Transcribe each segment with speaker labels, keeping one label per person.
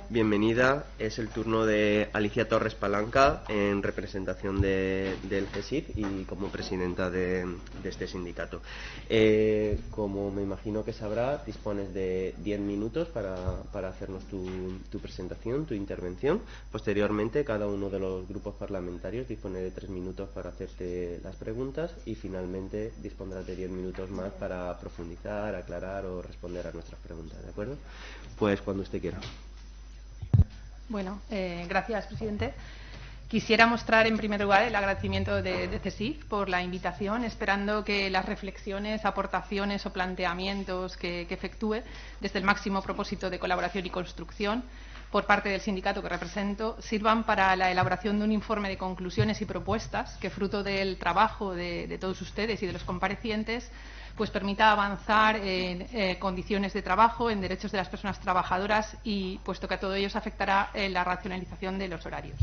Speaker 1: Bienvenida. Es el turno de Alicia Torres Palanca en representación del GESIF y como presidenta de este sindicato. Como me imagino que sabrá, dispones de 10 minutos para hacernos tu presentación, tu intervención. Posteriormente, cada uno de los grupos parlamentarios dispone de 3 minutos para hacerte las preguntas y finalmente dispondrás de 10 minutos más para profundizar, aclarar o responder a nuestras preguntas. ¿De acuerdo? Pues cuando usted quiera.
Speaker 2: Bueno, gracias, presidente. Quisiera mostrar, en primer lugar, el agradecimiento de CESIF por la invitación, esperando que las reflexiones, aportaciones o planteamientos que efectúe desde el máximo propósito de colaboración y construcción por parte del sindicato que represento sirvan para la elaboración de un informe de conclusiones y propuestas que, fruto del trabajo de todos ustedes y de los comparecientes, pues permita avanzar en condiciones de trabajo, en derechos de las personas trabajadoras y, puesto que a todo ello se afectará la racionalización de los horarios.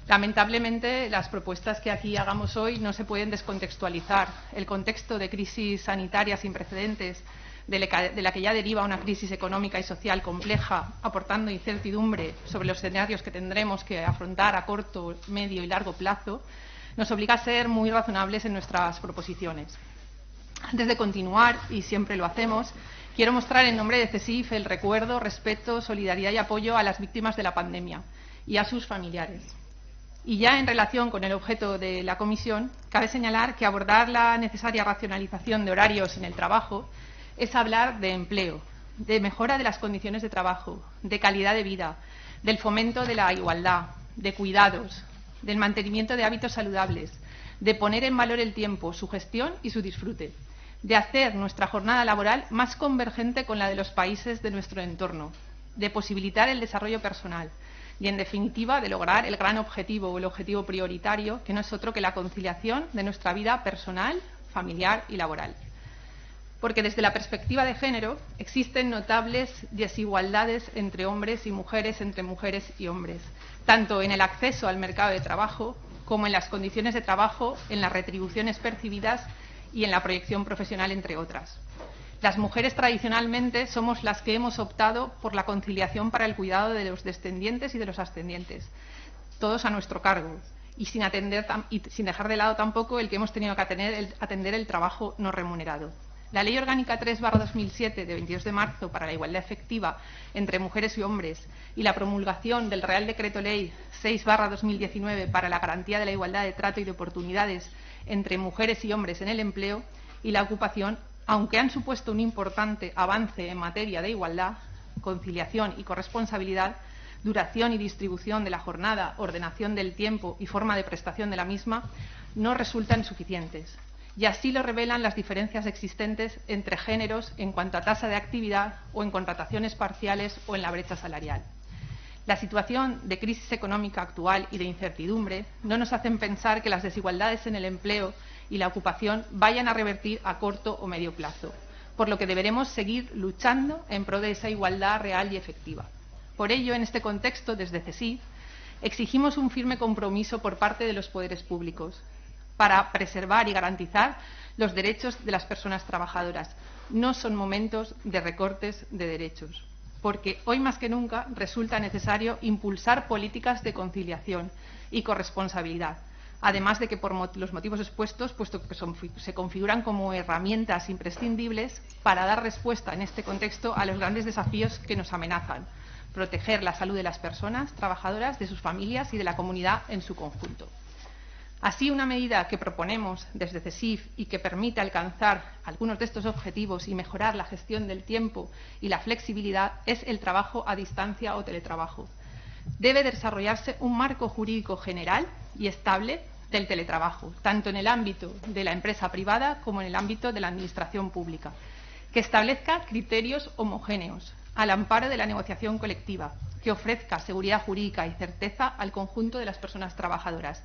Speaker 2: Lamentablemente, las propuestas que aquí hagamos hoy no se pueden descontextualizar. El contexto de crisis sanitaria sin precedentes, de la que ya deriva una crisis económica y social compleja, aportando incertidumbre sobre los escenarios que tendremos que afrontar a corto, medio y largo plazo, nos obliga a ser muy razonables en nuestras proposiciones. Antes de continuar, y siempre lo hacemos, quiero mostrar en nombre de CESIF el recuerdo, respeto, solidaridad y apoyo a las víctimas de la pandemia y a sus familiares. Y ya en relación con el objeto de la comisión, cabe señalar que abordar la necesaria racionalización de horarios en el trabajo es hablar de empleo, de mejora de las condiciones de trabajo, de calidad de vida, del fomento de la igualdad, de cuidados, del mantenimiento de hábitos saludables, de poner en valor el tiempo, su gestión y su disfrute, de hacer nuestra jornada laboral más convergente con la de los países de nuestro entorno, de posibilitar el desarrollo personal y, en definitiva, de lograr el gran objetivo o el objetivo prioritario, que no es otro que la conciliación de nuestra vida personal, familiar y laboral. Porque desde la perspectiva de género existen notables desigualdades entre hombres y mujeres, entre mujeres y hombres, tanto en el acceso al mercado de trabajo como en las condiciones de trabajo, en las retribuciones percibidas y en la proyección profesional, entre otras. Las mujeres tradicionalmente somos las que hemos optado por la conciliación para el cuidado de los descendientes y de los ascendientes, todos a nuestro cargo, y sin dejar de lado tampoco el que hemos tenido que atender el trabajo no remunerado. La Ley Orgánica 3/2007 de 22 de marzo para la igualdad efectiva entre mujeres y hombres y la promulgación del Real Decreto Ley 6/2019 para la garantía de la igualdad de trato y de oportunidades entre mujeres y hombres en el empleo y la ocupación, aunque han supuesto un importante avance en materia de igualdad, conciliación y corresponsabilidad, duración y distribución de la jornada, ordenación del tiempo y forma de prestación de la misma, no resultan suficientes. Y así lo revelan las diferencias existentes entre géneros en cuanto a tasa de actividad o en contrataciones parciales o en la brecha salarial. La situación de crisis económica actual y de incertidumbre no nos hacen pensar que las desigualdades en el empleo y la ocupación vayan a revertir a corto o medio plazo, por lo que deberemos seguir luchando en pro de esa igualdad real y efectiva. Por ello, en este contexto, desde CESIF, exigimos un firme compromiso por parte de los poderes públicos para preservar y garantizar los derechos de las personas trabajadoras. No son momentos de recortes de derechos, porque hoy más que nunca resulta necesario impulsar políticas de conciliación y corresponsabilidad, además de que por los motivos expuestos, puesto que se configuran como herramientas imprescindibles para dar respuesta en este contexto a los grandes desafíos que nos amenazan: proteger la salud de las personas trabajadoras, de sus familias y de la comunidad en su conjunto. Así, una medida que proponemos desde CESIF y que permite alcanzar algunos de estos objetivos y mejorar la gestión del tiempo y la flexibilidad es el trabajo a distancia o teletrabajo. Debe desarrollarse un marco jurídico general y estable del teletrabajo, tanto en el ámbito de la empresa privada como en el ámbito de la administración pública, que establezca criterios homogéneos al amparo de la negociación colectiva, que ofrezca seguridad jurídica y certeza al conjunto de las personas trabajadoras,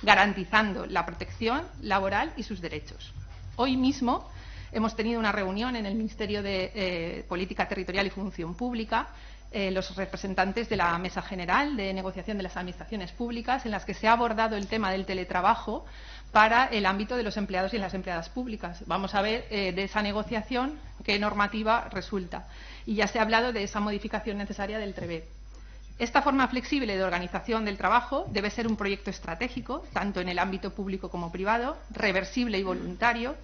Speaker 2: garantizando la protección laboral y sus derechos. Hoy mismo hemos tenido una reunión en el Ministerio de Política Territorial y Función Pública, los representantes de la Mesa General de Negociación de las Administraciones Públicas, en las que se ha abordado el tema del teletrabajo para el ámbito de los empleados y las empleadas públicas. Vamos a ver de esa negociación qué normativa resulta. Y ya se ha hablado de esa modificación necesaria del TREBE. Esta forma flexible de organización del trabajo debe ser un proyecto estratégico, tanto en el ámbito público como privado, reversible y voluntario,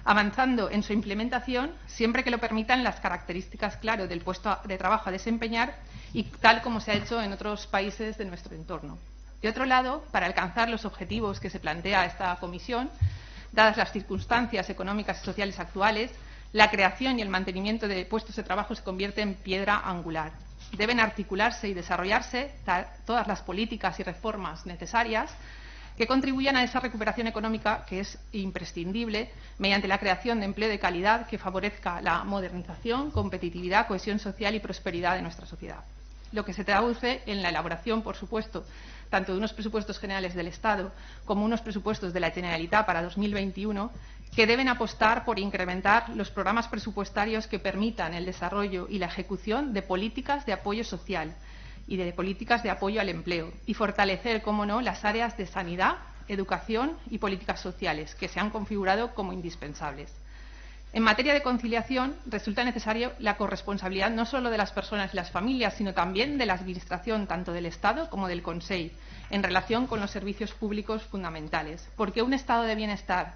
Speaker 2: avanzando en su implementación siempre que lo permitan las características, claro, del puesto de trabajo a desempeñar y tal como se ha hecho en otros países de nuestro entorno. De otro lado, para alcanzar los objetivos que se plantea esta comisión, dadas las circunstancias económicas y sociales actuales, la creación y el mantenimiento de puestos de trabajo se convierte en piedra angular. Deben articularse y desarrollarse todas las políticas y reformas necesarias que contribuyan a esa recuperación económica que es imprescindible mediante la creación de empleo de calidad que favorezca la modernización, competitividad, cohesión social y prosperidad de nuestra sociedad. Lo que se traduce en la elaboración, por supuesto, tanto de unos presupuestos generales del Estado como unos presupuestos de la Generalitat para 2021, que deben apostar por incrementar los programas presupuestarios que permitan el desarrollo y la ejecución de políticas de apoyo social y de políticas de apoyo al empleo y fortalecer, cómo no, las áreas de sanidad, educación y políticas sociales que se han configurado como indispensables. En materia de conciliación, resulta necesaria la corresponsabilidad no solo de las personas y las familias, sino también de la Administración, tanto del Estado como del Consell, en relación con los servicios públicos fundamentales, porque un estado de bienestar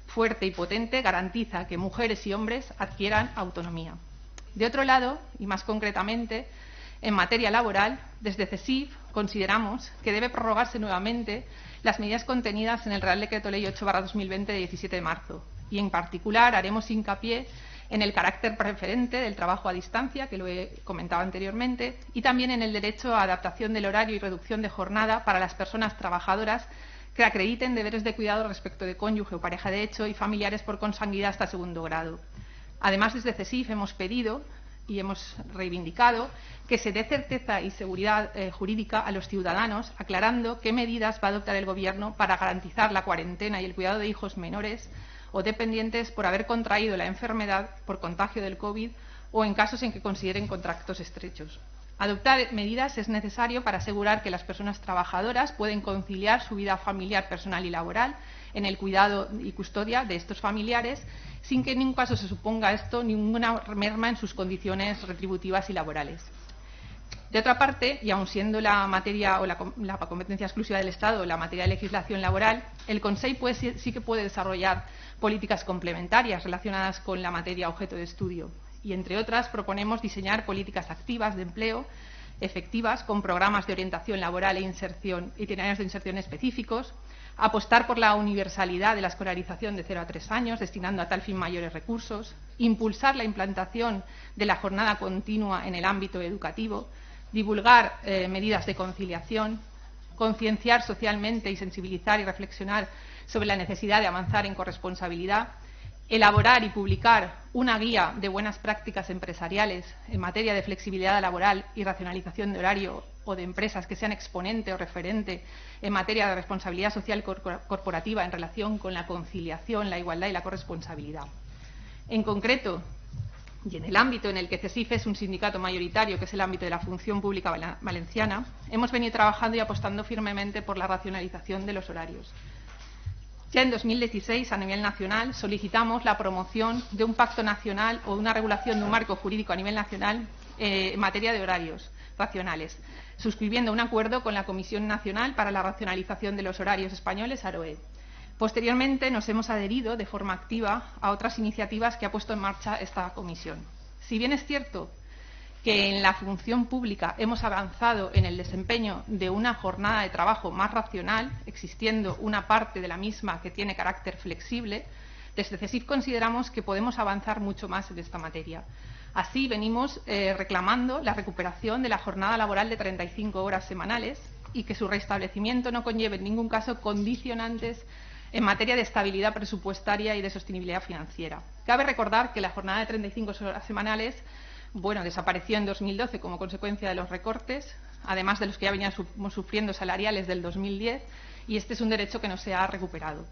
Speaker 2: fuerte y potente garantiza que mujeres y hombres adquieran autonomía. De otro lado, y más concretamente, en materia laboral, desde CESIF consideramos que debe prorrogarse nuevamente las medidas contenidas en el Real Decreto Ley 8/2020 de 17 de marzo, y en particular haremos hincapié en el carácter preferente del trabajo a distancia, que lo he comentado anteriormente, y también en el derecho a adaptación del horario y reducción de jornada para las personas trabajadoras que acrediten deberes de cuidado respecto de cónyuge o pareja de hecho y familiares por consanguinidad hasta segundo grado. Además, desde CESIF hemos pedido y hemos reivindicado que se dé certeza y seguridad jurídica a los ciudadanos, aclarando qué medidas va a adoptar el Gobierno para garantizar la cuarentena y el cuidado de hijos menores o dependientes por haber contraído la enfermedad por contagio del COVID o en casos en que consideren contactos estrechos. Adoptar medidas es necesario para asegurar que las personas trabajadoras pueden conciliar su vida familiar, personal y laboral en el cuidado y custodia de estos familiares, sin que en ningún caso se suponga esto ninguna merma en sus condiciones retributivas y laborales. De otra parte, y aun siendo la materia o la competencia exclusiva del Estado la materia de legislación laboral, el Consell sí que puede desarrollar políticas complementarias relacionadas con la materia objeto de estudio. Y, entre otras, proponemos diseñar políticas activas de empleo efectivas con programas de orientación laboral e inserción, itinerarios de inserción específicos, apostar por la universalidad de la escolarización de 0 a 3 años, destinando a tal fin mayores recursos, impulsar la implantación de la jornada continua en el ámbito educativo, divulgar medidas de conciliación, concienciar socialmente y sensibilizar y reflexionar sobre la necesidad de avanzar en corresponsabilidad, elaborar y publicar una guía de buenas prácticas empresariales en materia de flexibilidad laboral y racionalización de horario o de empresas que sean exponente o referente en materia de responsabilidad social corporativa en relación con la conciliación, la igualdad y la corresponsabilidad. En concreto, y en el ámbito en el que CESIF es un sindicato mayoritario, que es el ámbito de la función pública valenciana, hemos venido trabajando y apostando firmemente por la racionalización de los horarios. Ya en 2016, a nivel nacional, solicitamos la promoción de un pacto nacional o una regulación de un marco jurídico a nivel nacional en materia de horarios racionales, suscribiendo un acuerdo con la Comisión Nacional para la Racionalización de los Horarios Españoles, AROE. Posteriormente, nos hemos adherido de forma activa a otras iniciativas que ha puesto en marcha esta comisión. Si bien es cierto que en la función pública hemos avanzado en el desempeño de una jornada de trabajo más racional, existiendo una parte de la misma que tiene carácter flexible, desde CESIF consideramos que podemos avanzar mucho más en esta materia. Así venimos reclamando la recuperación de la jornada laboral de 35 horas semanales y que su restablecimiento no conlleve en ningún caso condicionantes en materia de estabilidad presupuestaria y de sostenibilidad financiera. Cabe recordar que la jornada de 35 horas semanales desapareció en 2012 como consecuencia de los recortes, además de los que ya veníamos sufriendo salariales del 2010, y este es un derecho que no se ha recuperado.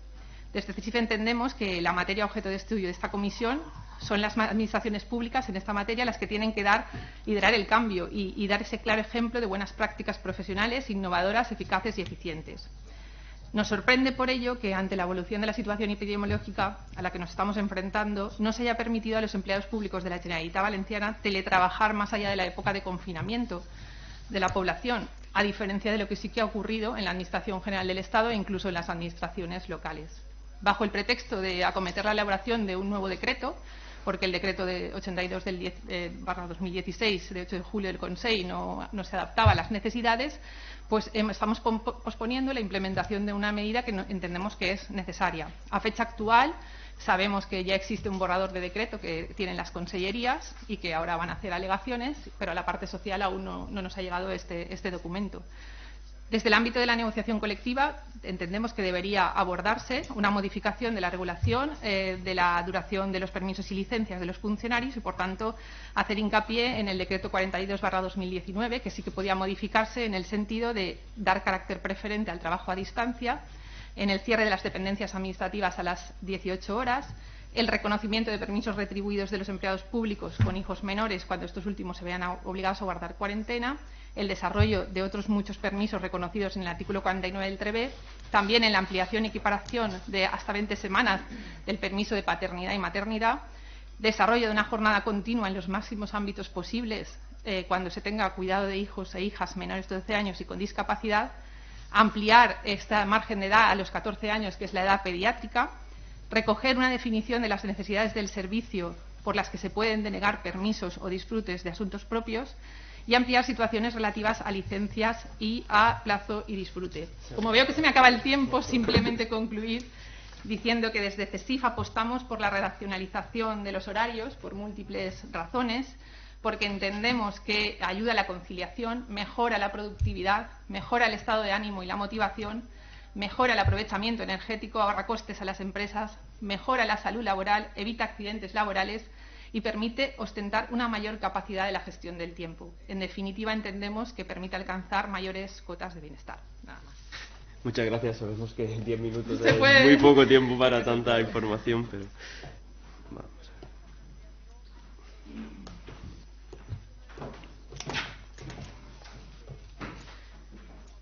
Speaker 2: Desde CESIF entendemos que la materia objeto de estudio de esta comisión son las administraciones públicas en esta materia las que tienen que liderar el cambio y dar ese claro ejemplo de buenas prácticas profesionales, innovadoras, eficaces y eficientes. Nos sorprende por ello que, ante la evolución de la situación epidemiológica a la que nos estamos enfrentando, no se haya permitido a los empleados públicos de la Generalitat Valenciana teletrabajar más allá de la época de confinamiento, de la población, a diferencia de lo que sí que ha ocurrido en la Administración General del Estado e incluso en las administraciones locales. Bajo el pretexto de acometer la elaboración de un nuevo decreto, porque el decreto de 82 del 2016 de 8 de julio del Consejo no se adaptaba a las necesidades, pues estamos posponiendo la implementación de una medida que entendemos que es necesaria. A fecha actual sabemos que ya existe un borrador de decreto que tienen las consellerías y que ahora van a hacer alegaciones, pero a la parte social aún no nos ha llegado este documento. Desde el ámbito de la negociación colectiva entendemos que debería abordarse una modificación de la regulación de la duración de los permisos y licencias de los funcionarios y, por tanto, hacer hincapié en el decreto 42/2019, que sí que podía modificarse en el sentido de dar carácter preferente al trabajo a distancia, en el cierre de las dependencias administrativas a las 18 horas, el reconocimiento de permisos retribuidos de los empleados públicos con hijos menores cuando estos últimos se vean obligados a guardar cuarentena, el desarrollo de otros muchos permisos reconocidos en el artículo 49 del TREB, también en la ampliación y equiparación de hasta 20 semanas del permiso de paternidad y maternidad, desarrollo de una jornada continua en los máximos ámbitos posibles cuando se tenga cuidado de hijos e hijas menores de 12 años y con discapacidad, ampliar este margen de edad a los 14 años, que es la edad pediátrica, recoger una definición de las necesidades del servicio por las que se pueden denegar permisos o disfrutes de asuntos propios y ampliar situaciones relativas a licencias y a plazo y disfrute. Como veo que se me acaba el tiempo, simplemente concluir diciendo que desde CESIF apostamos por la racionalización de los horarios por múltiples razones, porque entendemos que ayuda a la conciliación, mejora la productividad, mejora el estado de ánimo y la motivación, mejora el aprovechamiento energético, ahorra costes a las empresas, mejora la salud laboral, evita accidentes laborales y permite ostentar una mayor capacidad de la gestión del tiempo. En definitiva, entendemos que permite alcanzar mayores cotas de bienestar. Nada más.
Speaker 1: Muchas gracias. Sabemos que 10 minutos es muy poco tiempo para tanta información, pero vamos.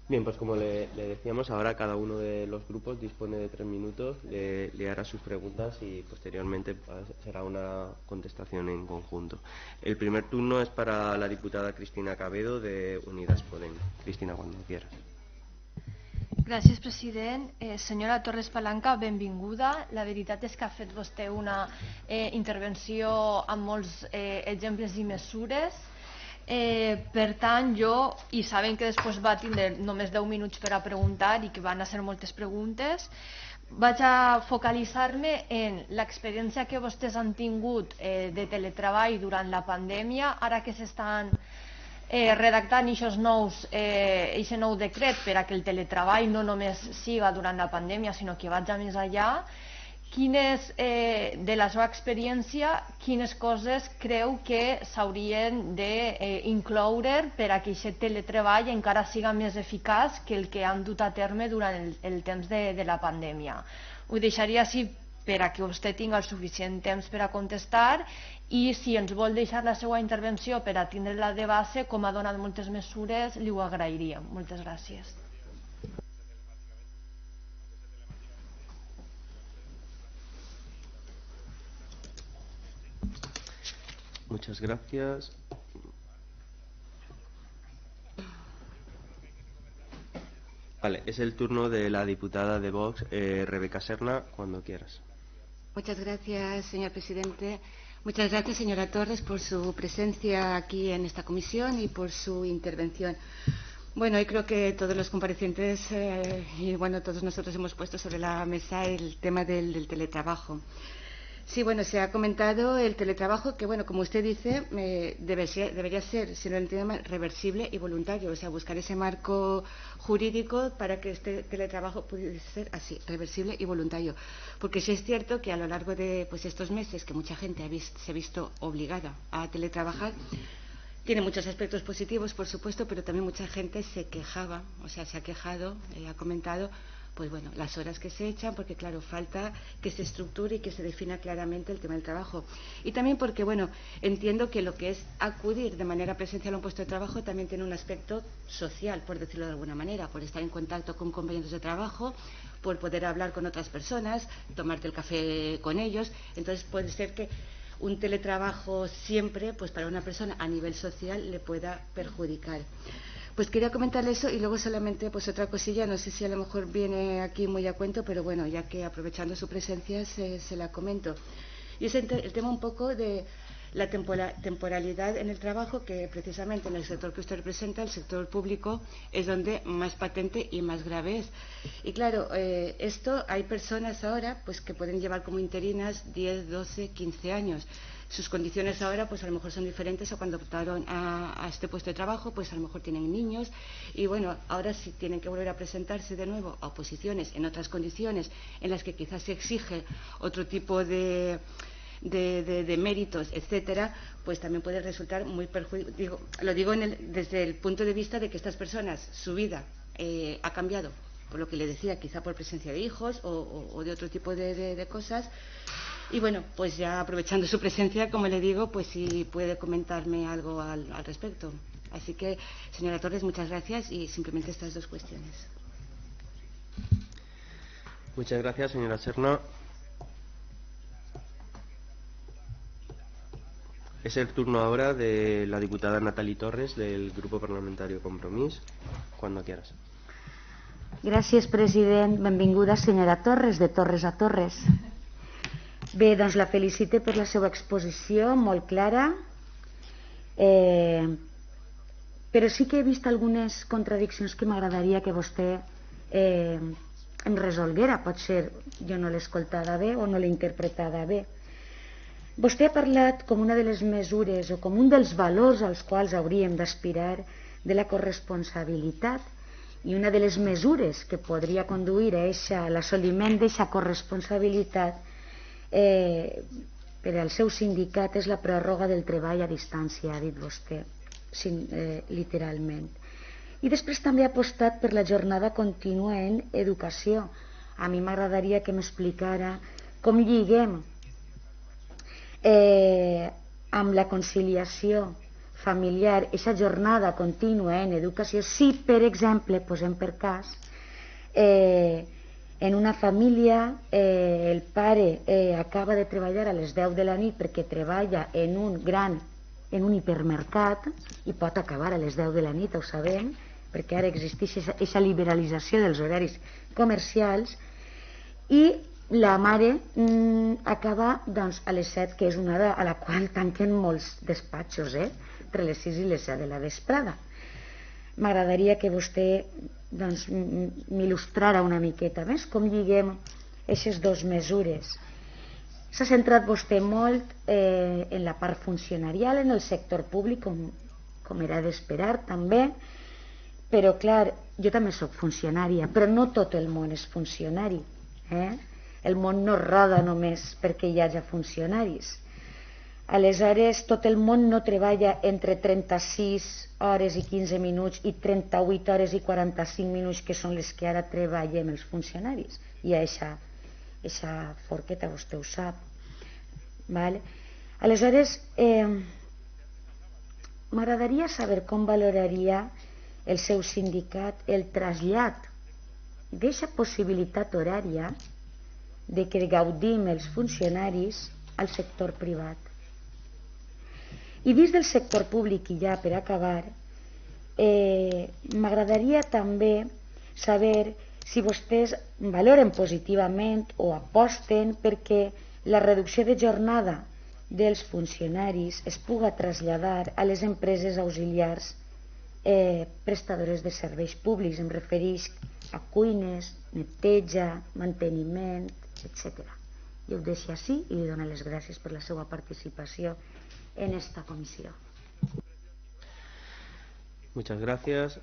Speaker 1: Bien, pues como le decíamos, ahora cada uno de los grupos dispone de 3 minutos, le hará sus preguntas y posteriormente será una contestación en conjunto. El primer turno es para la diputada Cristina Cabedo, de Unidas Podem. Cristina, cuando quieras.
Speaker 3: Gràcies, president. Senyora Torres Palanca, benvinguda. La veritat és que ha fet vostè una intervenció amb molts exemples i mesures. Per tant, i saben que després va tindre només 10 minuts per a preguntar i que van a ser moltes preguntes, vaig a focalitzar-me en l'experiència que vostès han tingut de teletreball durant la pandèmia, ara que s'estan redactant aquest nou decret per a que el teletreball no només siga durant la pandèmia, sinó que vagi més enllà. De la seva experiència, quines coses creu que s'haurien d'incloure per a que aquest teletreball encara siga més eficaç que el que han dut a terme durant el temps de la pandèmia? Ho deixaria així per a que vostè tingui el suficient temps per a contestar i si ens vol deixar la seva intervenció per a tindre-la de base, com ha donat moltes mesures, li ho agrairíem. Moltes gràcies.
Speaker 1: Muchas gracias. Vale, es el turno de la diputada de Vox, Rebeca Serna, cuando quieras.
Speaker 4: Muchas gracias, señor presidente. Muchas gracias, señora Torres, por su presencia aquí en esta comisión y por su intervención. Bueno, y creo que todos los comparecientes y bueno, todos nosotros hemos puesto sobre la mesa el tema del teletrabajo. Sí, bueno, se ha comentado el teletrabajo que, bueno, como usted dice, debería ser, si no lo entiendo mal, reversible y voluntario. O sea, buscar ese marco jurídico para que este teletrabajo pudiese ser así, reversible y voluntario. Porque sí es cierto que a lo largo de estos meses que mucha gente se ha visto obligada a teletrabajar, tiene muchos aspectos positivos, por supuesto, pero también mucha gente se quejaba, o sea, se ha quejado, ha comentado, pues bueno, las horas que se echan, porque claro, falta que se estructure y que se defina claramente el tema del trabajo. Y también porque, bueno, entiendo que lo que es acudir de manera presencial a un puesto de trabajo también tiene un aspecto social, por decirlo de alguna manera, por estar en contacto con compañeros de trabajo, por poder hablar con otras personas, tomarte el café con ellos. Entonces puede ser que un teletrabajo siempre, pues para una persona a nivel social le pueda perjudicar. Pues quería comentarle eso y luego solamente pues otra cosilla, no sé si a lo mejor viene aquí muy a cuento, pero bueno, ya que aprovechando su presencia se la comento. Y es el tema un poco de la temporalidad en el trabajo, que precisamente en el sector que usted representa, el sector público, es donde más patente y más grave es. Y claro, esto hay personas ahora pues que pueden llevar como interinas 10, 12, 15 años. Sus condiciones ahora pues a lo mejor son diferentes a cuando optaron a este puesto de trabajo, pues a lo mejor tienen niños y bueno, ahora sí tienen que volver a presentarse de nuevo a oposiciones en otras condiciones en las que quizás se exige otro tipo de méritos, etcétera, pues también puede resultar muy perjudicial. Lo digo desde el punto de vista de que estas personas, su vida ha cambiado, por lo que le decía, quizá por presencia de hijos o de otro tipo de cosas. Y bueno, pues ya aprovechando su presencia, como le digo, pues si puede comentarme algo al respecto. Así que, señora Torres, muchas gracias y simplemente estas dos cuestiones.
Speaker 1: Muchas gracias, señora Serna. Es el turno ahora de la diputada Nathalie Torres, del Grupo Parlamentario Compromís. Cuando quieras.
Speaker 5: Gràcies, president. Benvinguda, senyora Torres, de Torres a Torres. Bé, doncs la felicite per la seva exposició, molt clara, però sí que he vist algunes contradiccions que m'agradaria que vostè em resolguera. Potser jo no l'he escoltada bé o no l'he interpretada bé. Vostè ha parlat com una de les mesures o com un dels valors als quals hauríem d'aspirar de la corresponsabilitat, i una de les mesures que podria conduir a l'assoliment d'aquesta corresponsabilitat per al seu sindicat és la pròrroga del treball a distància, ha dit vostè, literalment. I després també ha apostat per la jornada contínua en educació. A mi m'agradaria que m'explicara com lliguem amb la conciliació familiar aquesta jornada contínua en educació si, per exemple, posem per cas, en una família el pare acaba de treballar a les 10 de la nit perquè treballa en un hipermercat i pot acabar a les 10 de la nit, ho sabem, perquè ara existeix aquesta liberalització dels horaris comercials, i la mare acaba doncs, a les 7, que és una hora a la qual tanquen molts despatxos, entre les 6 i les 7 de la vesprada. M'agradaria que vostè m'il·lustrara una miqueta més com lliguem aquestes dues mesures. S'ha centrat vostè molt en la part funcionarial, en el sector públic, com era d'esperar també, però clar, jo també soc funcionària, però no tot el món és funcionari. El món no roda només perquè hi hagi funcionaris. Aleshores, tot el món no treballa entre 36 hores i 15 minuts i 38 hores i 45 minuts, que són les que ara treballem els funcionaris. Hi ha aquesta forqueta, vostè ho sap. Aleshores, m'agradaria saber com valoraria el seu sindicat el trasllat d'aquesta possibilitat horària de que gaudim els funcionaris al sector privat. I dins del sector públic, i ja per acabar, m'agradaria també saber si vostès valoren positivament o aposten perquè la reducció de jornada dels funcionaris es puga traslladar a les empreses auxiliars prestadores de serveis públics. Em refereix a cuines, neteja, manteniment, etc. Jo ho deixo així i li dono les gràcies per la seva participació en esta comisión.
Speaker 1: Muchas gracias.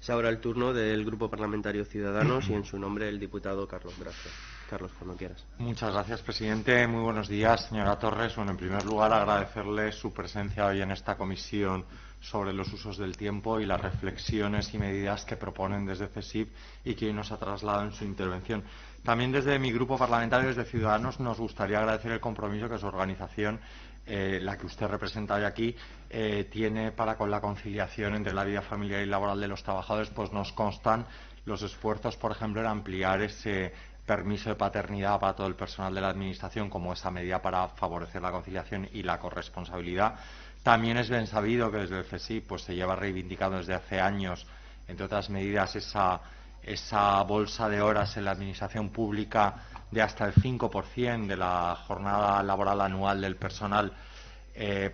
Speaker 1: Es ahora el turno del Grupo Parlamentario Ciudadanos y en su nombre el diputado Carlos Gracia. Carlos, cuando quieras.
Speaker 6: Muchas gracias, presidente. Muy buenos días, señora Torres. Bueno, en primer lugar, agradecerle su presencia hoy en esta comisión sobre los usos del tiempo y las reflexiones y medidas que proponen desde CESIF y que hoy nos ha trasladado en su intervención. También desde mi grupo parlamentario, desde Ciudadanos, nos gustaría agradecer el compromiso que su organización, la que usted representa hoy aquí, tiene para con la conciliación entre la vida familiar y laboral de los trabajadores. Pues nos constan los esfuerzos, por ejemplo, en ampliar ese permiso de paternidad para todo el personal de la Administración como esa medida para favorecer la conciliación y la corresponsabilidad. También es bien sabido que desde el CSIC pues, se lleva reivindicando desde hace años, entre otras medidas, esa bolsa de horas en la administración pública de hasta el 5% de la jornada laboral anual del personal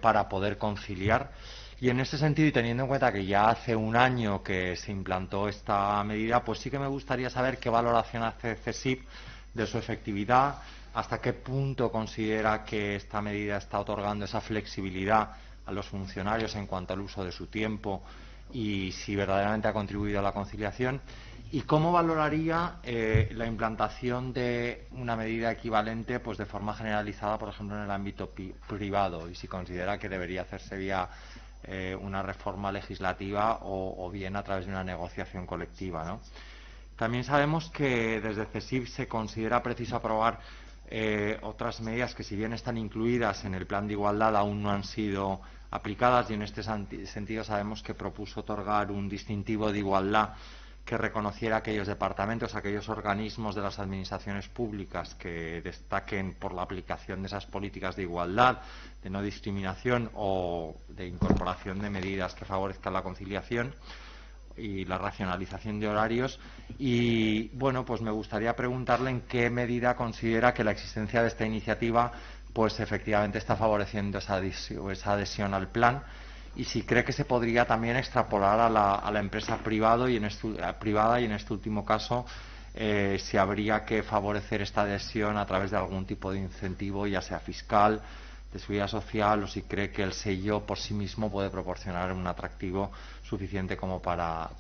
Speaker 6: para poder conciliar. Y en ese sentido, y teniendo en cuenta que ya hace un año que se implantó esta medida, pues sí que me gustaría saber qué valoración hace CSIC de su efectividad, hasta qué punto considera que esta medida está otorgando esa flexibilidad a los funcionarios en cuanto al uso de su tiempo y si verdaderamente ha contribuido a la conciliación. ¿Y cómo valoraría la implantación de una medida equivalente pues de forma generalizada, por ejemplo, en el ámbito privado? Y si considera que debería hacerse vía una reforma legislativa o bien a través de una negociación colectiva, ¿no? También sabemos que desde CSIC se considera preciso aprobar otras medidas que, si bien están incluidas en el plan de igualdad, aún no han sido aplicadas, y en este sentido sabemos que propuso otorgar un distintivo de igualdad que reconociera aquellos departamentos, aquellos organismos de las administraciones públicas que destaquen por la aplicación de esas políticas de igualdad, de no discriminación o de incorporación de medidas que favorezcan la conciliación y la racionalización de horarios. Y bueno, pues me gustaría preguntarle en qué medida considera que la existencia de esta iniciativa pues efectivamente está favoreciendo esa adhesión al plan, y si cree que se podría también extrapolar a la empresa privada y en este último caso si habría que favorecer esta adhesión a través de algún tipo de incentivo, ya sea fiscal, de seguridad social, o si cree que el sello por sí mismo puede proporcionar un atractivo suficiente como para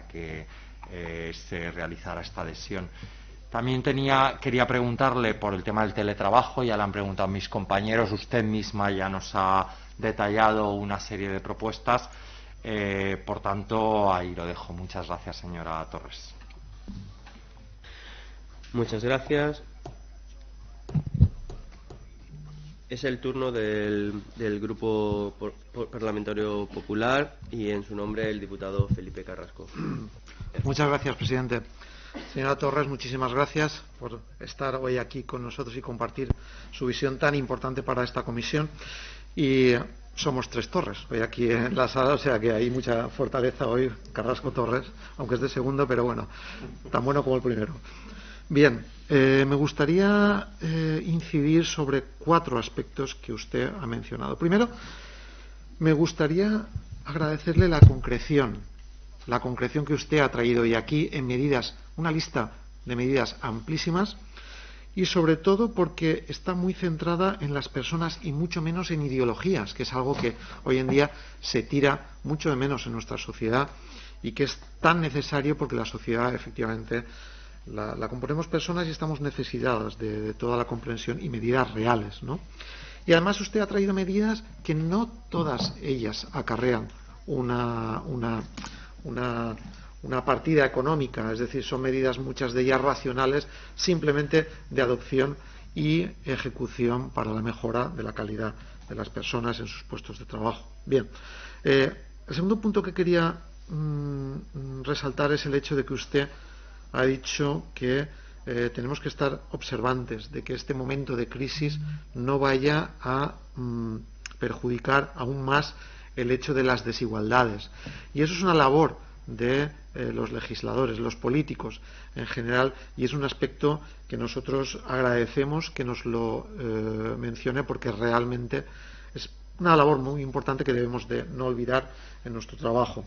Speaker 6: que se realizara esta adhesión. También quería preguntarle por el tema del teletrabajo. Ya le han preguntado mis compañeros, usted misma ya nos ha detallado una serie de propuestas, por tanto ahí lo dejo. Muchas gracias, señora Torres.
Speaker 1: Muchas gracias. Es el turno del Grupo Parlamentario Popular y en su nombre el diputado Felipe Carrasco.
Speaker 7: Muchas gracias, presidente. Señora Torres, muchísimas gracias por estar hoy aquí con nosotros y compartir su visión tan importante para esta comisión. Y somos 3 Torres hoy aquí en la sala, o sea que hay mucha fortaleza hoy, Carrasco Torres, aunque es de segundo, pero bueno, tan bueno como el primero. Bien, me gustaría incidir sobre 4 aspectos que usted ha mencionado. Primero, me gustaría agradecerle la concreción que usted ha traído hoy aquí en medidas, una lista de medidas amplísimas, y sobre todo porque está muy centrada en las personas y mucho menos en ideologías, que es algo que hoy en día se tira mucho de menos en nuestra sociedad y que es tan necesario porque la sociedad efectivamente la componemos personas y estamos necesitadas de toda la comprensión y medidas reales, ¿no? Y además usted ha traído medidas que no todas ellas acarrean una partida económica, es decir, son medidas, muchas de ellas racionales, simplemente de adopción y ejecución para la mejora de la calidad de las personas en sus puestos de trabajo. Bien, el segundo punto que quería resaltar es el hecho de que usted ha dicho que tenemos que estar observantes de que este momento de crisis no vaya a perjudicar aún más el hecho de las desigualdades. Y eso es una labor de los legisladores, los políticos en general, y es un aspecto que nosotros agradecemos que nos lo mencione, porque realmente es una labor muy importante que debemos de no olvidar en nuestro trabajo.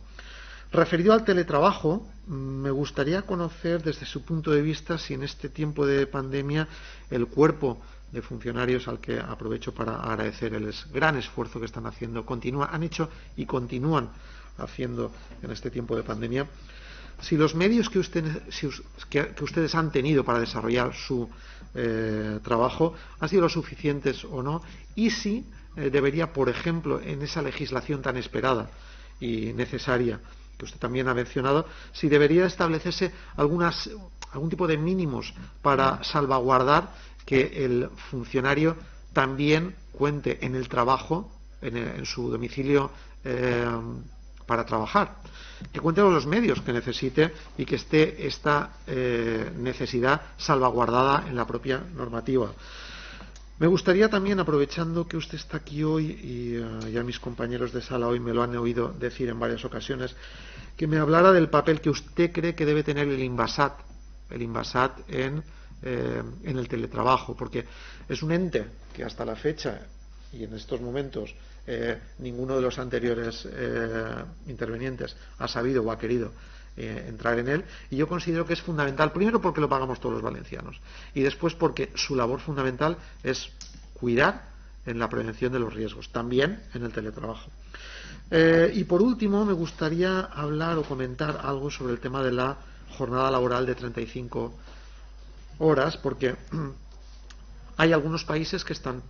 Speaker 7: Referido al teletrabajo, me gustaría conocer desde su punto de vista si en este tiempo de pandemia el cuerpo de funcionarios, al que aprovecho para agradecer el gran esfuerzo que están haciendo, han hecho y continúan haciendo en este tiempo de pandemia, si los medios que ustedes han tenido para desarrollar su trabajo han sido lo suficientes o no, y si debería, por ejemplo, en esa legislación tan esperada y necesaria que usted también ha mencionado, si debería establecerse algún tipo de mínimos para salvaguardar que el funcionario también cuente en el trabajo, en su domicilio para trabajar, que cuente con los medios que necesite y que esté esta necesidad salvaguardada en la propia normativa. Me gustaría también, aprovechando que usted está aquí hoy y ya mis compañeros de sala hoy me lo han oído decir en varias ocasiones, que me hablara del papel que usted cree que debe tener el Inbasat en el teletrabajo, porque es un ente que hasta la fecha y en estos momentos ninguno de los anteriores intervenientes ha sabido o ha querido entrar en él, y yo considero que es fundamental, primero porque lo pagamos todos los valencianos y después porque su labor fundamental es cuidar en la prevención de los riesgos, también en el teletrabajo. Y por último me gustaría hablar o comentar algo sobre el tema de la jornada laboral de 35 horas, porque hay algunos países que están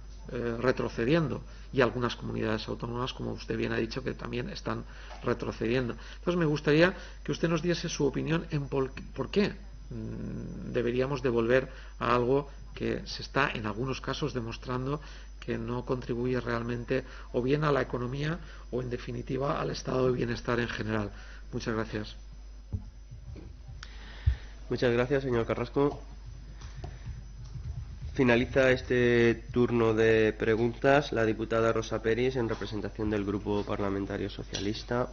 Speaker 7: retrocediendo y algunas comunidades autónomas, como usted bien ha dicho, que también están retrocediendo. Entonces me gustaría que usted nos diese su opinión en por qué deberíamos de volver a algo que se está en algunos casos demostrando que no contribuye realmente o bien a la economía o en definitiva al estado de bienestar en general. Muchas gracias.
Speaker 1: Muchas gracias, señor Carrasco. Finaliza este turno de preguntas la diputada Rosa Peris en representación del Grupo Parlamentario Socialista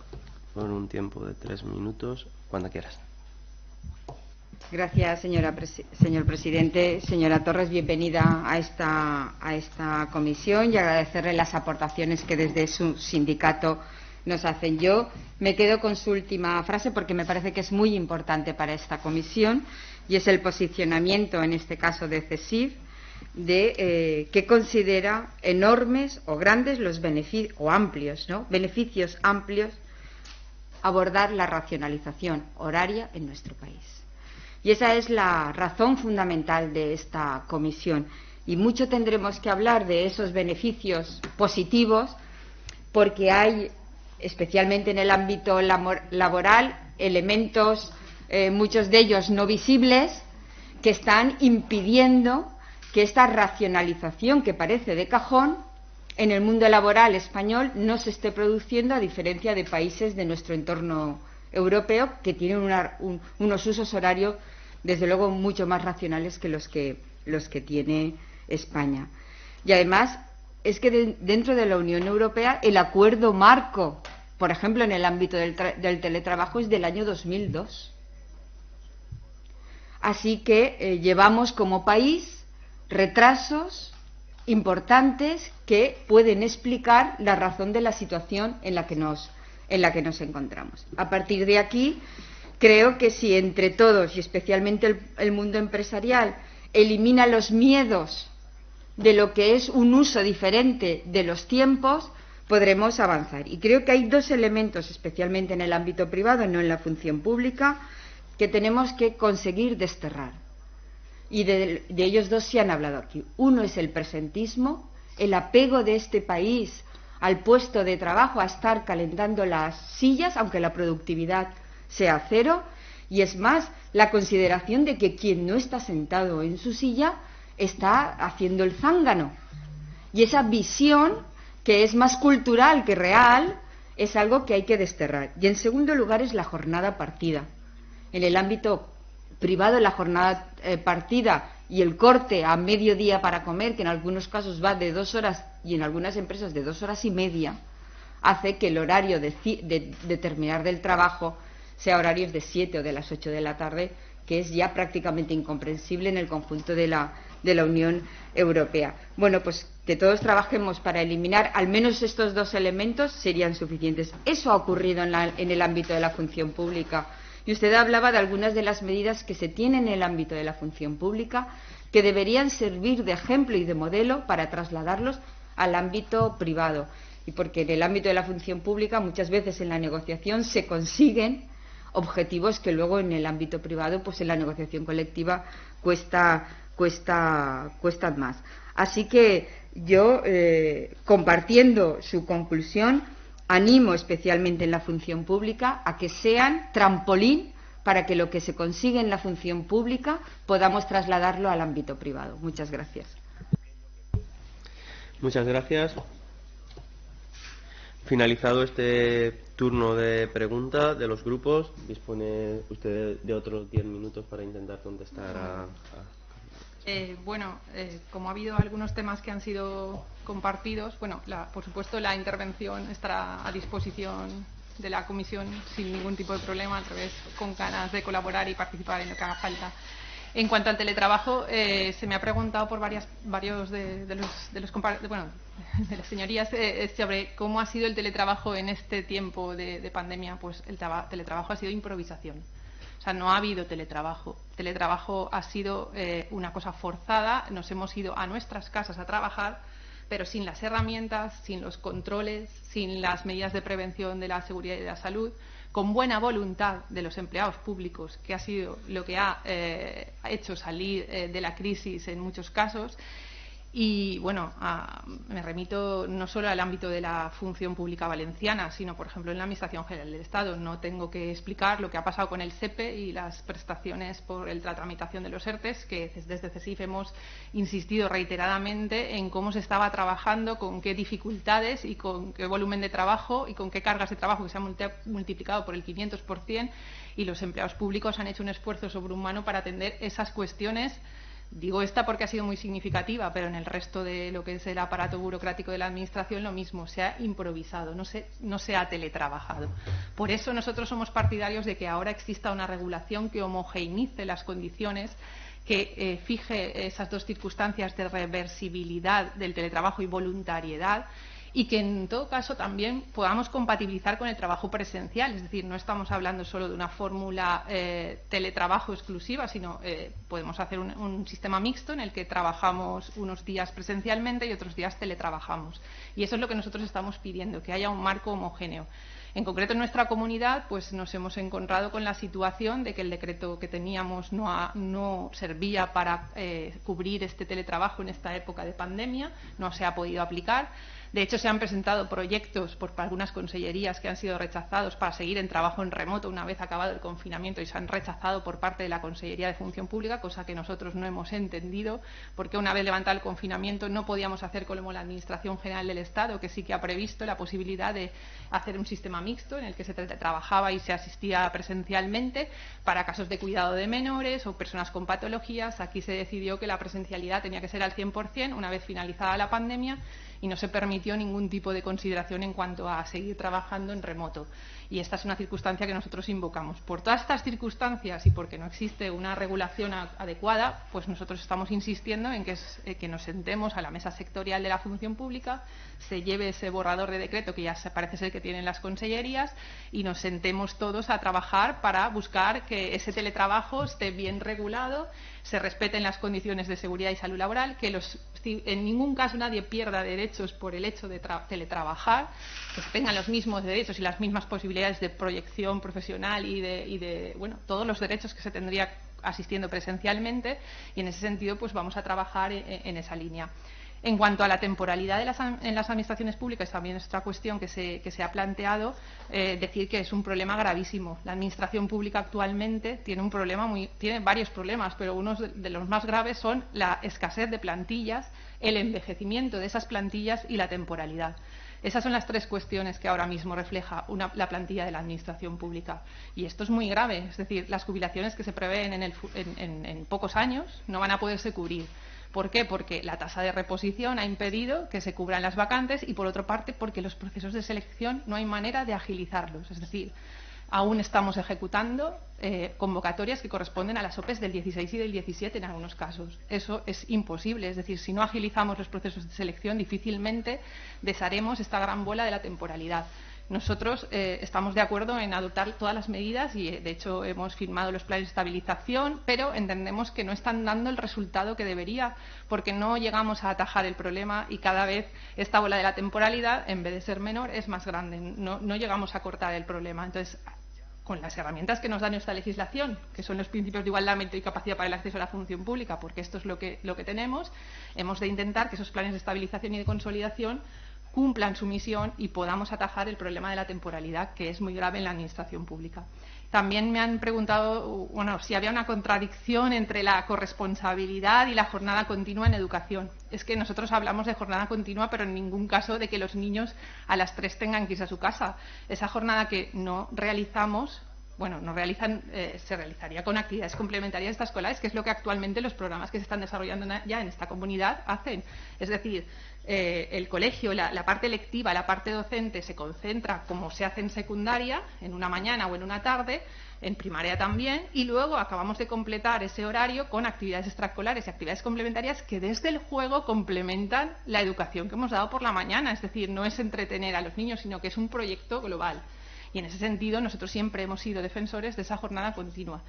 Speaker 1: por un tiempo de 3 minutos, cuando quieras.
Speaker 8: Gracias, señor presidente. Señora Torres, bienvenida a esta comisión y agradecerle las aportaciones que desde su sindicato nos hacen. Yo me quedo con su última frase porque me parece que es muy importante para esta comisión y es el posicionamiento, en este caso de CESIF, de que considera enormes o grandes los beneficios o amplios, ¿no? Beneficios amplios abordar la racionalización horaria en nuestro país. Y esa es la razón fundamental de esta comisión. Y mucho tendremos que hablar de esos beneficios positivos porque hay, especialmente en el ámbito laboral, elementos, muchos de ellos no visibles, que están impidiendo que esta racionalización que parece de cajón en el mundo laboral español no se esté produciendo, a diferencia de países de nuestro entorno europeo que tienen unos usos horarios desde luego mucho más racionales que los que tiene España. Y además es que dentro de la Unión Europea el acuerdo marco, por ejemplo en el ámbito del teletrabajo, es del año 2002. Así que llevamos como país retrasos importantes que pueden explicar la razón de la situación en la que nos encontramos. A partir de aquí, creo que si entre todos, y especialmente el mundo empresarial, elimina los miedos de lo que es un uso diferente de los tiempos, podremos avanzar. Y creo que hay dos elementos, especialmente en el ámbito privado, no en la función pública, que tenemos que conseguir desterrar. Y de ellos dos se han hablado aquí. Uno es el presentismo, el apego de este país al puesto de trabajo, a estar calentando las sillas, aunque la productividad sea cero, y es más, la consideración de que quien no está sentado en su silla está haciendo el zángano. Y esa visión, que es más cultural que real, es algo que hay que desterrar. Y en segundo lugar es la jornada partida. En el ámbito privado, la jornada partida y el corte a mediodía para comer, que en algunos casos va de 2 horas y en algunas empresas de 2 horas y media, hace que el horario de terminar del trabajo sea horarios de 7 o de las 8 de la tarde, que es ya prácticamente incomprensible en el conjunto de la Unión Europea. Bueno, pues que todos trabajemos para eliminar al menos estos dos elementos serían suficientes. Eso ha ocurrido en el ámbito de la función pública. Y usted hablaba de algunas de las medidas que se tienen en el ámbito de la función pública que deberían servir de ejemplo y de modelo para trasladarlos al ámbito privado. Y porque en el ámbito de la función pública muchas veces en la negociación se consiguen objetivos que luego en el ámbito privado, pues en la negociación colectiva cuestan más. Así que yo, compartiendo su conclusión, animo especialmente en la función pública a que sean trampolín para que lo que se consigue en la función pública podamos trasladarlo al ámbito privado. Muchas gracias.
Speaker 1: Muchas gracias. Finalizado este turno de pregunta de los grupos, dispone usted de otros 10 minutos para intentar contestar a
Speaker 2: Como ha habido algunos temas que han sido compartidos, por supuesto la intervención estará a disposición de la comisión sin ningún tipo de problema, al revés, con ganas de colaborar y participar en lo que haga falta. En cuanto al teletrabajo, se me ha preguntado por varios de las señorías sobre cómo ha sido el teletrabajo en este tiempo de pandemia. Pues el teletrabajo ha sido improvisación. O sea, no ha habido teletrabajo. Teletrabajo ha sido una cosa forzada. Nos hemos ido a nuestras casas a trabajar, pero sin las herramientas, sin los controles, sin las medidas de prevención de la seguridad y de la salud, con buena voluntad de los empleados públicos, que ha sido lo que ha hecho salir de la crisis en muchos casos. Y me remito no solo al ámbito de la función pública valenciana, sino, por ejemplo, en la Administración General del Estado. No tengo que explicar lo que ha pasado con el SEPE y las prestaciones por la tramitación de los ERTES, que desde CESIF hemos insistido reiteradamente en cómo se estaba trabajando, con qué dificultades y con qué volumen de trabajo y con qué cargas de trabajo que se han multiplicado por el 500%, y los empleados públicos han hecho un esfuerzo sobrehumano para atender esas cuestiones. Digo esta porque ha sido muy significativa, pero en el resto de lo que es el aparato burocrático de la Administración lo mismo, se ha improvisado, no se ha teletrabajado. Por eso nosotros somos partidarios de que ahora exista una regulación que homogeneice las condiciones, que fije esas dos circunstancias de reversibilidad del teletrabajo y voluntariedad, y que en todo caso también podamos compatibilizar con el trabajo presencial. Es decir, no estamos hablando solo de una fórmula teletrabajo exclusiva, sino podemos hacer un sistema mixto en el que trabajamos unos días presencialmente y otros días teletrabajamos. Y eso es lo que nosotros estamos pidiendo, que haya un marco homogéneo. En concreto, en nuestra comunidad, pues nos hemos encontrado con la situación de que el decreto que teníamos no servía para cubrir este teletrabajo en esta época de pandemia, no se ha podido aplicar. De hecho, se han presentado proyectos por algunas consellerías que han sido rechazados para seguir en trabajo en remoto una vez acabado el confinamiento, y se han rechazado por parte de la Consellería de Función Pública, cosa que nosotros no hemos entendido, porque una vez levantado el confinamiento no podíamos hacer como la Administración General del Estado, que sí que ha previsto la posibilidad de hacer un sistema mixto en el que se trabajaba y se asistía presencialmente para casos de cuidado de menores o personas con patologías. Aquí se decidió que la presencialidad tenía que ser al 100% una vez finalizada la pandemia, y no se permitió ningún tipo de consideración en cuanto a seguir trabajando en remoto. Y esta es una circunstancia que nosotros invocamos. Por todas estas circunstancias y porque no existe una regulación adecuada, pues nosotros estamos insistiendo en que nos sentemos a la mesa sectorial de la función pública, se lleve ese borrador de decreto que ya parece ser que tienen las consellerías, y nos sentemos todos a trabajar para buscar que ese teletrabajo esté bien regulado, se respeten las condiciones de seguridad y salud laboral, que en ningún caso nadie pierda derechos por el hecho de teletrabajar, que tengan los mismos derechos y las mismas posibilidades de proyección profesional y de todos los derechos que se tendría asistiendo presencialmente, y en ese sentido pues vamos a trabajar en esa línea. En cuanto a la temporalidad en las administraciones públicas, también es otra cuestión que se ha planteado, decir que es un problema gravísimo. La administración pública actualmente tiene tiene varios problemas, pero uno de los más graves son la escasez de plantillas, el envejecimiento de esas plantillas y la temporalidad. Esas son las tres cuestiones que ahora mismo refleja la plantilla de la administración pública. Y esto es muy grave, es decir, las jubilaciones que se prevén en pocos años no van a poderse cubrir. ¿Por qué? Porque la tasa de reposición ha impedido que se cubran las vacantes, y por otra parte porque los procesos de selección no hay manera de agilizarlos. Es decir, aún estamos ejecutando convocatorias que corresponden a las OPEs del 16 y del 17 en algunos casos. Eso es imposible. Es decir, si no agilizamos los procesos de selección, difícilmente desharemos esta gran bola de la temporalidad. Nosotros estamos de acuerdo en adoptar todas las medidas y, de hecho, hemos firmado los planes de estabilización, pero entendemos que no están dando el resultado que debería, porque no llegamos a atajar el problema y cada vez esta bola de la temporalidad, en vez de ser menor, es más grande. No llegamos a cortar el problema. Entonces, con las herramientas que nos da nuestra legislación, que son los principios de igualdad, mérito y capacidad para el acceso a la función pública, porque esto es lo que tenemos, hemos de intentar que esos planes de estabilización y de consolidación cumplan su misión y podamos atajar el problema de la temporalidad, que es muy grave en la administración pública. También me han preguntado si había una contradicción entre la corresponsabilidad y la jornada continua en educación. Es que nosotros hablamos de jornada continua, pero en ningún caso de que los niños a las 3 tengan que irse a su casa. Esa jornada que no realizamos bueno, se realizaría con actividades complementarias extraescolares, que es lo que actualmente los programas que se están desarrollando ya en esta comunidad hacen. Es decir, el colegio, la parte lectiva, la parte docente se concentra, como se hace en secundaria, en una mañana o en una tarde, en primaria también, y luego acabamos de completar ese horario con actividades extraescolares y actividades complementarias que desde el juego complementan la educación que hemos dado por la mañana. Es decir, no es entretener a los niños, sino que es un proyecto global. Y en ese sentido nosotros siempre hemos sido defensores de esa jornada continua,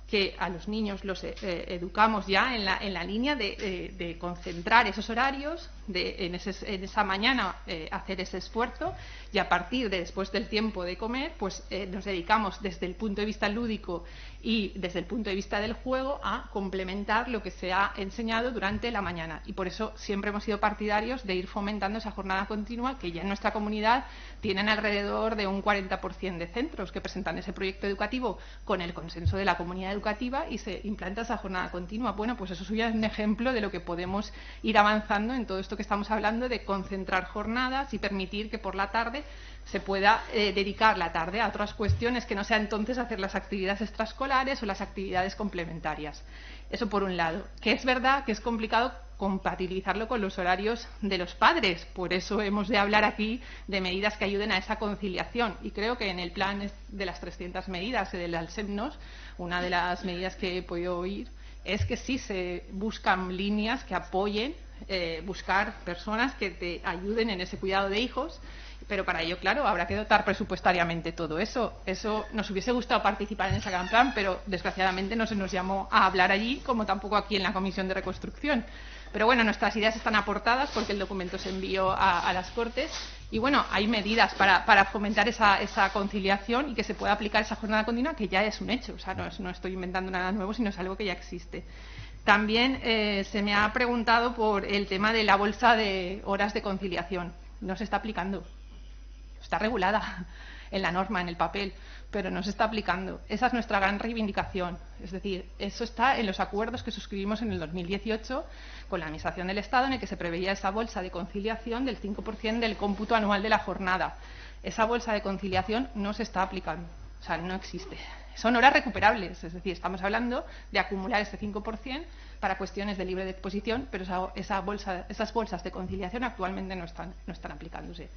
Speaker 2: que a los niños los educamos ya en la línea de concentrar esos horarios, en esa mañana hacer ese esfuerzo, y a partir de después del tiempo de comer, pues nos dedicamos desde el punto de vista lúdico y desde el punto de vista del juego a complementar lo que se ha enseñado durante la mañana. Y por eso siempre hemos sido partidarios de ir fomentando esa jornada continua, que ya en nuestra comunidad tienen alrededor de un 40% de centros que presentan ese proyecto educativo con el consenso de la comunidad educativa y se implanta esa jornada continua. Bueno, pues eso ya es un ejemplo de lo que podemos ir avanzando en todo esto que estamos hablando de concentrar jornadas y permitir que por la tarde se pueda dedicar la tarde a otras cuestiones que no sea entonces hacer las actividades extraescolares o las actividades complementarias. Eso por un lado. Que es verdad que es complicado compatibilizarlo con los horarios de los padres. Por eso hemos de hablar aquí de medidas que ayuden a esa conciliación. Y creo que en el plan de las 300 medidas del Alsemnos, una de las medidas que he podido oír es que sí se buscan líneas que apoyen, buscar personas que te ayuden en ese cuidado de hijos. Pero para ello, claro, habrá que dotar presupuestariamente todo eso. Eso nos hubiese gustado participar en ese gran plan, pero desgraciadamente no se nos llamó a hablar allí, como tampoco aquí en la Comisión de Reconstrucción. Pero bueno, nuestras ideas están aportadas porque el documento se envió a las Cortes y bueno, hay medidas para fomentar esa conciliación y que se pueda aplicar esa jornada continua, que ya es un hecho. O sea, no estoy inventando nada nuevo, sino es algo que ya existe. También se me ha preguntado por el tema de la bolsa de horas de conciliación. No se está aplicando. Está regulada en la norma, en el papel, pero no se está aplicando. Esa es nuestra gran reivindicación. Es decir, eso está en los acuerdos que suscribimos en el 2018 con la Administración del Estado, en el que se preveía esa bolsa de conciliación del 5% del cómputo anual de la jornada. Esa bolsa de conciliación no se está aplicando. O sea, no existe. Son horas recuperables. Es decir, estamos hablando de acumular ese 5% para cuestiones de libre disposición, pero esas bolsas de conciliación actualmente no están aplicándose.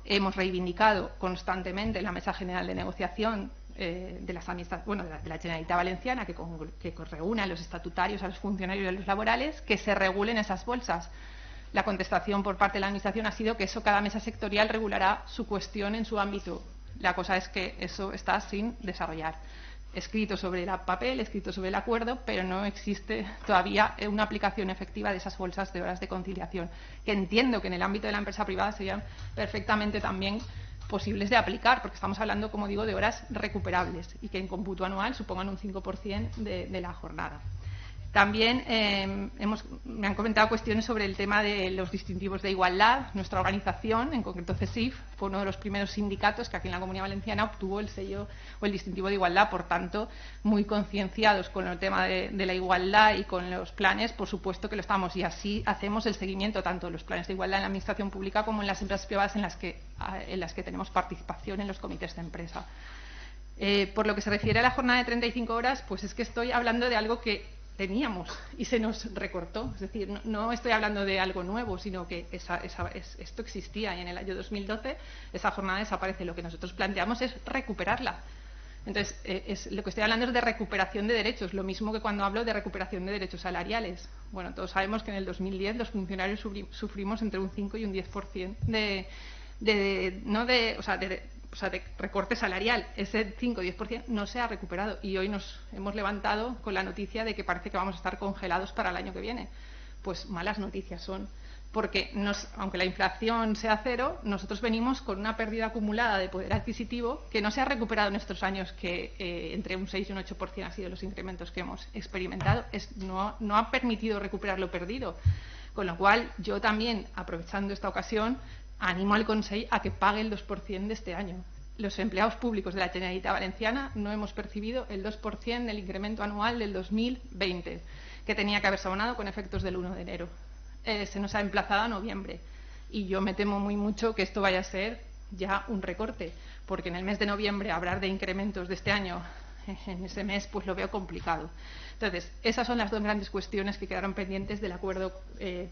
Speaker 2: Hemos reivindicado constantemente en la Mesa General de Negociación de la Generalitat Valenciana, que reúne a los estatutarios, a los funcionarios y a los laborales, que se regulen esas bolsas. La contestación por parte de la Administración ha sido que eso cada mesa sectorial regulará su cuestión en su ámbito. La cosa es que eso está sin desarrollar. Escrito sobre el papel, escrito sobre el acuerdo, pero no existe todavía una aplicación efectiva de esas bolsas de horas de conciliación, que entiendo que en el ámbito de la empresa privada serían perfectamente también posibles de aplicar, porque estamos hablando, como digo, de horas recuperables y que en cómputo anual supongan un 5% de la jornada. También me han comentado cuestiones sobre el tema de los distintivos de igualdad. Nuestra organización, en concreto CESIF, fue uno de los primeros sindicatos que aquí en la Comunidad Valenciana obtuvo el sello o el distintivo de igualdad. Por tanto, muy concienciados con el tema de la igualdad y con los planes, por supuesto que lo estamos. Y así hacemos el seguimiento tanto de los planes de igualdad en la Administración Pública como en las empresas privadas en las que tenemos participación en los comités de empresa. Por lo que se refiere a la jornada de 35 horas, pues es que estoy hablando de algo que teníamos y se nos recortó. Es decir, no estoy hablando de algo nuevo, sino que esto existía y en el año 2012 esa jornada desaparece. Lo que nosotros planteamos es recuperarla. Entonces, lo que estoy hablando es de recuperación de derechos, lo mismo que cuando hablo de recuperación de derechos salariales. Bueno, todos sabemos que en el 2010 los funcionarios sufrimos entre un 5 y un 10% de recorte salarial. Ese 5 o 10% no se ha recuperado y hoy nos hemos levantado con la noticia de que parece que vamos a estar congelados para el año que viene. Pues malas noticias son, porque aunque la inflación sea cero, nosotros venimos con una pérdida acumulada de poder adquisitivo que no se ha recuperado en estos años, que entre un 6 y un 8% han sido los incrementos que hemos experimentado. No ha permitido recuperar lo perdido. Con lo cual, yo también, aprovechando esta ocasión, animo al Consell a que pague el 2% de este año. Los empleados públicos de la Generalitat Valenciana no hemos percibido el 2% del incremento anual del 2020, que tenía que haberse abonado con efectos del 1 de enero. Se nos ha emplazado a noviembre y yo me temo muy mucho que esto vaya a ser ya un recorte, porque en el mes de noviembre hablar de incrementos de este año en ese mes pues lo veo complicado. Entonces, esas son las dos grandes cuestiones que quedaron pendientes del acuerdo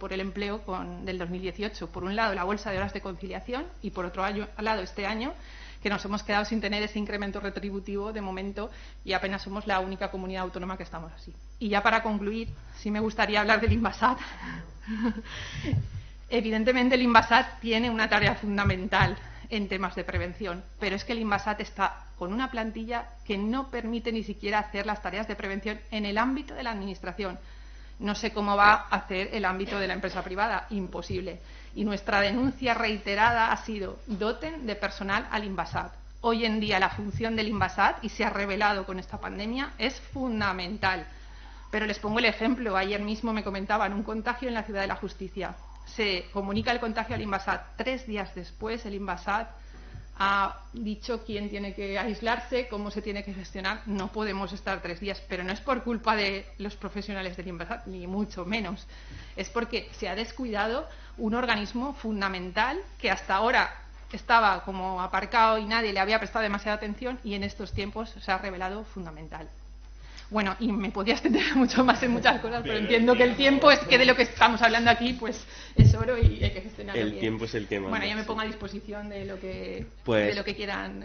Speaker 2: por el empleo del 2018. Por un lado, la bolsa de horas de conciliación y por otro lado, este año, que nos hemos quedado sin tener ese incremento retributivo de momento y apenas somos la única comunidad autónoma que estamos así. Y ya para concluir, sí me gustaría hablar del Inbasat. Evidentemente el Inbasat tiene una tarea fundamental en temas de prevención, pero es que el Inbasat está con una plantilla que no permite ni siquiera hacer las tareas de prevención en el ámbito de la administración. No sé cómo va a hacer el ámbito de la empresa privada, imposible. Y nuestra denuncia reiterada ha sido: doten de personal al Inbasat. Hoy en día la función del Inbasat, y se ha revelado con esta pandemia, es fundamental. Pero les pongo el ejemplo. Ayer mismo me comentaban un contagio en la Ciudad de la Justicia. Se comunica el contagio al Inbasat. 3 días después el Inbasat ha dicho quién tiene que aislarse, cómo se tiene que gestionar. No podemos estar 3 días, pero no es por culpa de los profesionales del Inbasat, ni mucho menos. Es porque se ha descuidado un organismo fundamental que hasta ahora estaba como aparcado y nadie le había prestado demasiada atención, y en estos tiempos se ha revelado fundamental. Bueno, y me podía extender mucho más en muchas cosas, pero entiendo que el tiempo es que de lo que estamos hablando aquí pues es oro y hay que gestionarlo bien.
Speaker 1: El tiempo es el que manda.
Speaker 2: Bueno, ya me pongo a disposición de lo que,
Speaker 1: pues,
Speaker 2: de lo que quieran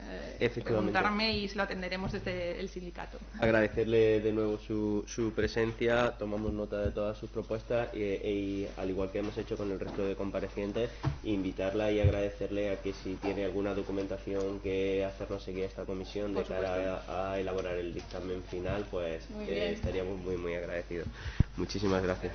Speaker 2: preguntarme, y se lo atenderemos desde el sindicato.
Speaker 1: Agradecerle de nuevo su presencia, tomamos nota de todas sus propuestas y al igual que hemos hecho con el resto de comparecientes, invitarla y agradecerle a que si tiene alguna documentación que hacernos seguir a esta comisión de cara a elaborar el dictamen final, pues estaríamos muy agradecidos. Muchísimas gracias.